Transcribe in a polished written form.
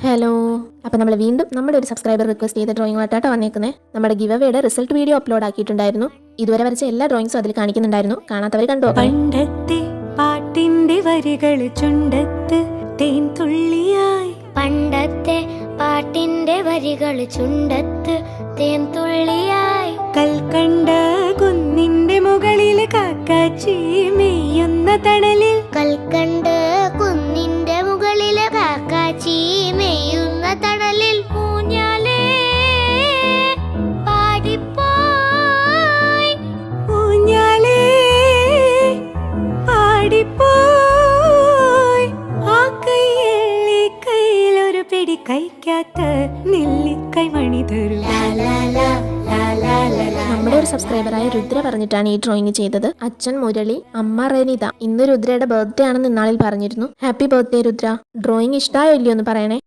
Hello. അപ്പോൾ നമ്മൾ വീണ്ടും നമ്മുടെ ഒരു സബ്സ്ക്രൈബർ റിക്വസ്റ്റ് ചെയ്ത ഡ്രോയിങ് ആയിട്ടാണ് വന്നേക്കുന്നത്. നമ്മുടെ ഗിവ് അവേയുടെ റിസൾട്ട് വീഡിയോ അപ്ലോഡ് ആക്കിയിട്ടുണ്ടായിരുന്നു. ഇതുവരെ വരച്ച എല്ലാ ഡ്രോയിങ്സും അതിൽ കാണിക്കുന്നുണ്ടായിരുന്നു. കാണാത്തവർ കണ്ടു. പണ്ടത്തെ പാട്ടിന്റെ വരികൾ ചുണ്ടത്ത് തേൻ തുള്ളിയായി. പണ്ടത്തെ പാട്ടിന്റെ വരികൾ ചുണ്ടത്ത് തേൻ തുള്ളിയായി. കൽക്കണ്ട കുന്നിന്റെ മുകളിൽ കാക്കാച്ചി മെയ്യുന്ന തണലിൽ. കൽക്കണ്ട് കുന്നിന്റെ മുകളില് കാക്കാച്ചി മെയ്യുന്ന തണലിൽ. ഊഞ്ഞാലേ പാടിപ്പോയി. ഊഞ്ഞാലേ പാടിപ്പോയി. ആ കൈയള്ളി കയ്യിലൊരു പിടി കഴിക്കാത്ത നെല്ലിക്കൈ മണി തരൂ. നമ്മുടെ ഒരു സബ്സ്ക്രൈബറായ രുദ്ര പറഞ്ഞിട്ടാണ് ഈ ഡ്രോയിങ് ചെയ്തത്. അച്ഛൻ മുരളി, അമ്മ റനിത. ഇന്ന് രുദ്രയുടെ ബർത്ത്ഡേ ആണെന്ന് ഇന്നാളിൽ പറഞ്ഞിരുന്നു. Happy birthday Rudra. ഡ്രോയിങ് ഇഷ്ടമായോ ഇല്ലയോ എന്ന് പറയണേ.